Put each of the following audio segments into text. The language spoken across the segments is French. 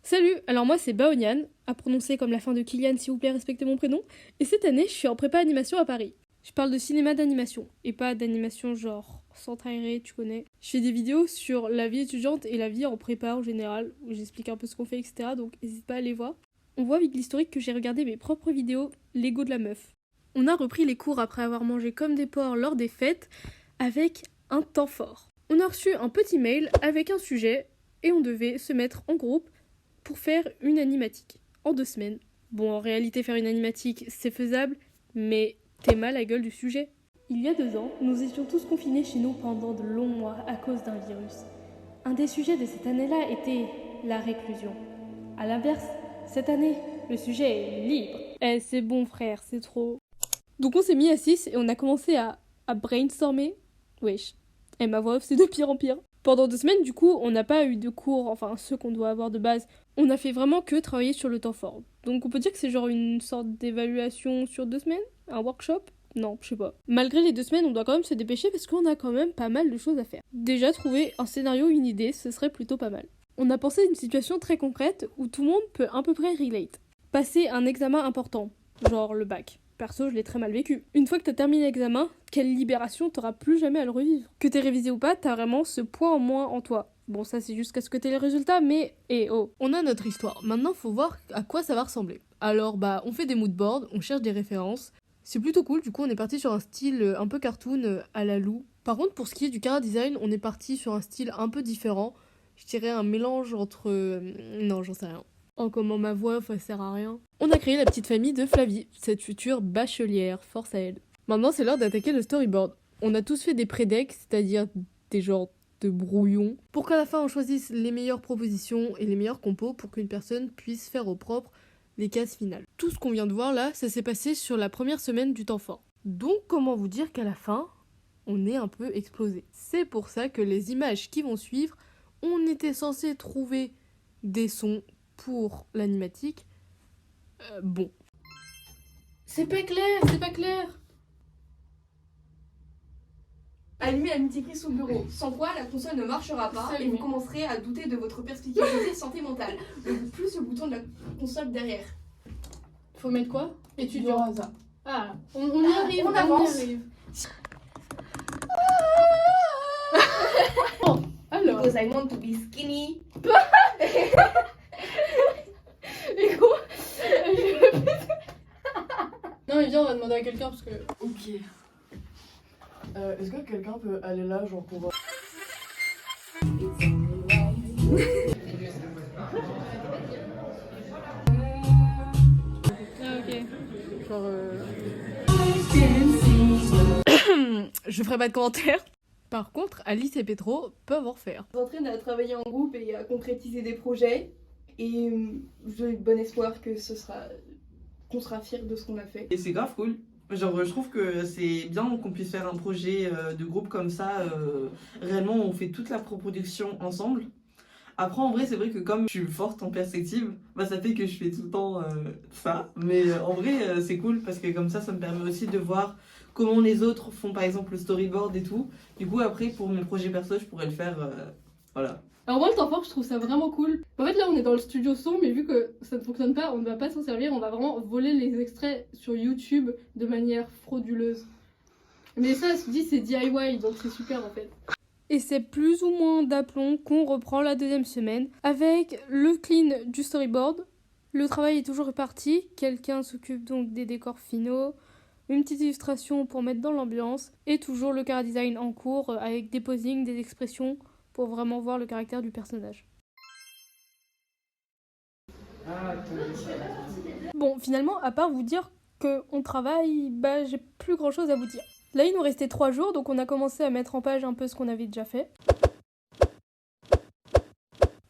Salut, alors moi c'est Baonian, à prononcer comme la fin de Kylian s'il vous plaît, respectez mon prénom, et cette année je suis en prépa animation à Paris. Je parle de cinéma d'animation, et pas d'animation genre centré, tu connais. Je fais des vidéos sur la vie étudiante et la vie en prépa en général, où j'explique un peu ce qu'on fait, etc. Donc n'hésite pas à aller voir. On voit avec l'historique que j'ai regardé mes propres vidéos Lego de la meuf. On a repris les cours après avoir mangé comme des porcs lors des fêtes, avec un temps fort. On a reçu un petit mail avec un sujet, et on devait se mettre en groupe pour faire une animatique en 2 semaines. Bon, en réalité, faire une animatique, c'est faisable, mais t'es mal à la gueule du sujet. Il y a 2 ans, nous étions tous confinés chez nous pendant de longs mois à cause d'un virus. Un des sujets de cette année-là était la réclusion. À l'inverse, cette année, le sujet est libre. Eh, c'est bon frère, c'est trop. Donc on s'est mis à 6 et on a commencé à brainstormer. Wesh. Et ma voix off, c'est de pire en pire. Pendant 2 semaines, du coup, on n'a pas eu de cours, enfin ceux qu'on doit avoir de base. On a fait vraiment que travailler sur le temps fort. Donc on peut dire que c'est genre une sorte d'évaluation sur 2 semaines? Un workshop? Non, je sais pas. Malgré les 2 semaines, on doit quand même se dépêcher parce qu'on a quand même pas mal de choses à faire. Déjà, trouver un scénario, une idée, ce serait plutôt pas mal. On a pensé à une situation très concrète où tout le monde peut à peu près relate. Passer un examen important, genre le bac. Perso, je l'ai très mal vécu. Une fois que t'as terminé l'examen, quelle libération, t'auras plus jamais à le revivre. Que t'aies révisé ou pas, t'as vraiment ce poids en moins en toi. Bon, ça c'est jusqu'à ce que t'aies les résultats, mais oh. On a notre histoire, maintenant faut voir à quoi ça va ressembler. Alors on fait des moodboards, on cherche des références. C'est plutôt cool, du coup on est parti sur un style un peu cartoon à la Lou. Par contre pour ce qui est du chara design, on est parti sur un style un peu différent. Je dirais un mélange entre... Non, j'en sais rien. Oh, comment ma voix, ça sert à rien. On a créé la petite famille de Flavie, cette future bachelière, force à elle. Maintenant, c'est l'heure d'attaquer le storyboard. On a tous fait des pré-decks, c'est-à-dire des genres de brouillons, pour qu'à la fin on choisisse les meilleures propositions et les meilleurs compos pour qu'une personne puisse faire au propre les cases finales. Tout ce qu'on vient de voir là, ça s'est passé sur la première semaine du temps fort. Donc, comment vous dire qu'à la fin, on est un peu explosé. C'est pour ça que les images qui vont suivre, on était censé trouver des sons pour l'animatique. Bon. C'est pas clair. Allumez la multiprise sous le bureau, sans quoi la console ne marchera pas et vous commencerez à douter de votre perspicacité santé mentale. Donc plus le bouton de la console derrière. Faut mettre quoi? Étudiant. Au hasard. Ah, on y arrive, on avance. y arrive. Bon, alors. Because I want to be skinny. Et quoi? Non mais viens, on va demander à quelqu'un parce que... Ok. Est-ce que quelqu'un peut aller là, genre pour voir? Ah ok. Genre Je ferai pas de commentaires. Par contre, Alice et Petro peuvent en faire. On s'entraîne à travailler en groupe et à concrétiser des projets. Et j'ai bon espoir que qu'on sera fiers de ce qu'on a fait. Et c'est grave cool. Genre, je trouve que c'est bien qu'on puisse faire un projet de groupe comme ça. Réellement, on fait toute la production ensemble. Après, en vrai, c'est vrai que comme je suis forte en perspective, bah, ça fait que je fais tout le temps ça. Mais en vrai, c'est cool parce que comme ça me permet aussi de voir comment les autres font, par exemple, le storyboard et tout. Du coup, après, pour mon projet perso, je pourrais le faire. Voilà. Alors moi le temps fort je trouve ça vraiment cool. En fait là on est dans le studio son mais vu que ça ne fonctionne pas, on ne va pas s'en servir, on va vraiment voler les extraits sur YouTube de manière frauduleuse. Mais ça se dit c'est DIY donc c'est super en fait. Et c'est plus ou moins d'aplomb qu'on reprend la 2e semaine avec le clean du storyboard. Le travail est toujours réparti, quelqu'un s'occupe donc des décors finaux, une petite illustration pour mettre dans l'ambiance et toujours le chara design en cours avec des posings, des expressions pour vraiment voir le caractère du personnage. Bon, finalement, à part vous dire qu'on travaille, j'ai plus grand chose à vous dire. Là, il nous restait 3 jours, donc on a commencé à mettre en page un peu ce qu'on avait déjà fait.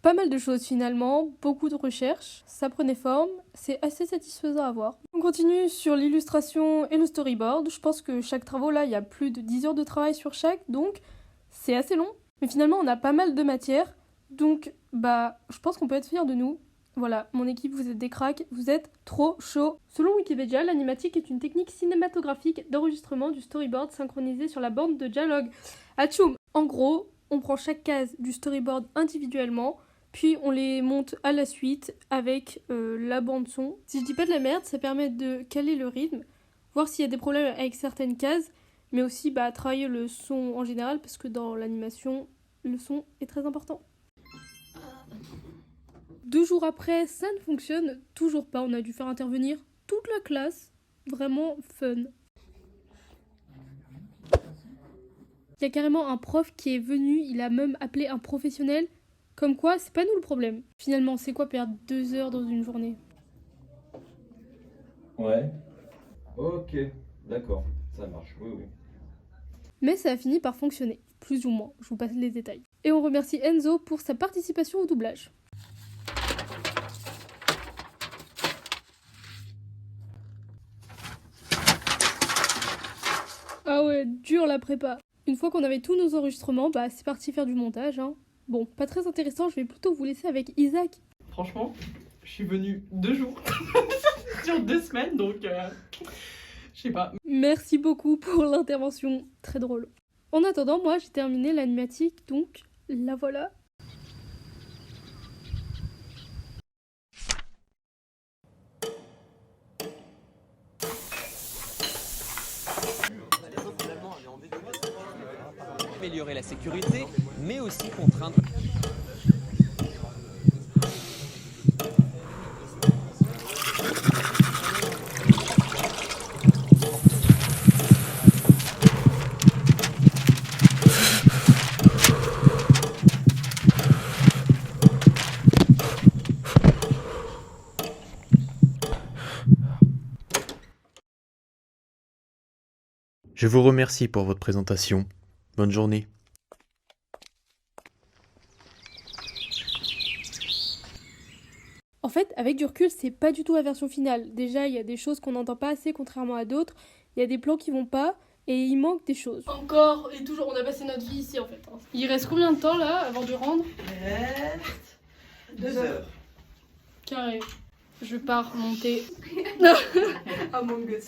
Pas mal de choses finalement, beaucoup de recherches, ça prenait forme, c'est assez satisfaisant à voir. On continue sur l'illustration et le storyboard, je pense que chaque travail là, il y a plus de 10 heures de travail sur chaque, donc c'est assez long. Mais finalement, on a pas mal de matière, donc je pense qu'on peut être fiers de nous. Voilà, mon équipe, vous êtes des cracks, vous êtes trop chauds. Selon Wikipédia, l'animatique est une technique cinématographique d'enregistrement du storyboard synchronisé sur la bande de dialogue. Atchoum! En gros, on prend chaque case du storyboard individuellement, puis on les monte à la suite avec la bande son. Si je dis pas de la merde, ça permet de caler le rythme, voir s'il y a des problèmes avec certaines cases, mais aussi travailler le son en général, parce que dans l'animation, le son est très important. 2 jours après, ça ne fonctionne toujours pas, on a dû faire intervenir toute la classe, vraiment fun. Il y a carrément un prof qui est venu, il a même appelé un professionnel, comme quoi c'est pas nous le problème. Finalement, c'est quoi perdre 2 heures dans une journée? Ouais. Ok, d'accord, ça marche, oui, oui. Mais ça a fini par fonctionner, plus ou moins, je vous passe les détails. Et on remercie Enzo pour sa participation au doublage. Ah ouais, dur la prépa. Une fois qu'on avait tous nos enregistrements, c'est parti faire du montage. Bon, pas très intéressant, je vais plutôt vous laisser avec Isaac. Franchement, je suis venue 2 jours sur 2 semaines, donc je sais pas. Merci beaucoup pour l'intervention, très drôle. En attendant, moi j'ai terminé l'animatique, donc la voilà. Améliorer la sécurité, mais aussi contraindre. Je vous remercie pour votre présentation. Bonne journée. En fait, avec du recul, c'est pas du tout la version finale. Déjà, il y a des choses qu'on n'entend pas assez, contrairement à d'autres. Il y a des plans qui vont pas, et il manque des choses. Encore et toujours, on a passé notre vie ici en fait. Il reste combien de temps là, avant de rendre? Il reste 2 heures. Carré. Je pars monter. Among Us.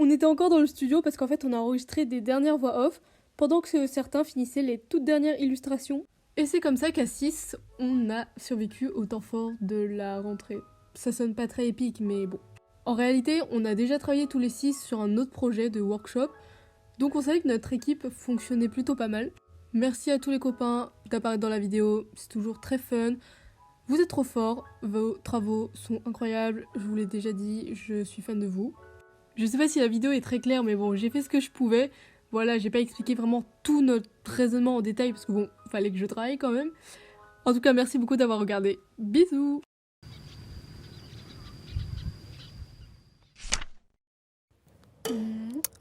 On était encore dans le studio parce qu'en fait, on a enregistré des dernières voix off, pendant que certains finissaient les toutes dernières illustrations. Et c'est comme ça qu'à 6, on a survécu au temps fort de la rentrée. Ça sonne pas très épique, mais bon. En réalité, on a déjà travaillé tous les 6 sur un autre projet de workshop, donc on savait que notre équipe fonctionnait plutôt pas mal. Merci à tous les copains d'apparaître dans la vidéo, c'est toujours très fun. Vous êtes trop forts, vos travaux sont incroyables, je vous l'ai déjà dit, je suis fan de vous. Je sais pas si la vidéo est très claire, mais bon, j'ai fait ce que je pouvais. Voilà, j'ai pas expliqué vraiment tout notre raisonnement en détail, parce que bon, fallait que je travaille quand même. En tout cas, merci beaucoup d'avoir regardé. Bisous!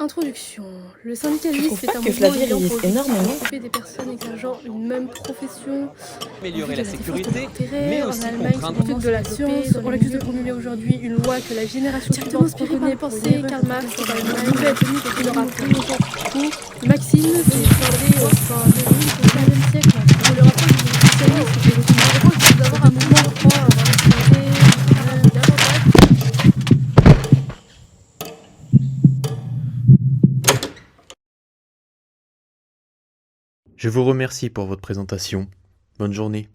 Introduction. Le syndicalisme trouves est pas un que mouvement Flavie ayant réalise pour énormément occuper des personnes exerçant une même profession. Améliorer De la sécurité, intérêt, mais en aussi Allemagne, contraindre. c'est l'étude de la science. On accuse de promulguer aujourd'hui une loi que la génération Directement suivante inspirée par reconnaît les pour pensées, Karl Marx Karl et Marx. Allemagne. Une nouvelle tenue qui n'aura plus longtemps cours. Maxime, c'est fondé au fin du XIXe siècle. On le rappelle, les socialistes étaient reconnus. Je pense qu'il faut avoir un mouvement reprend, avoir une société, davantage. Je vous remercie pour votre présentation. Bonne journée.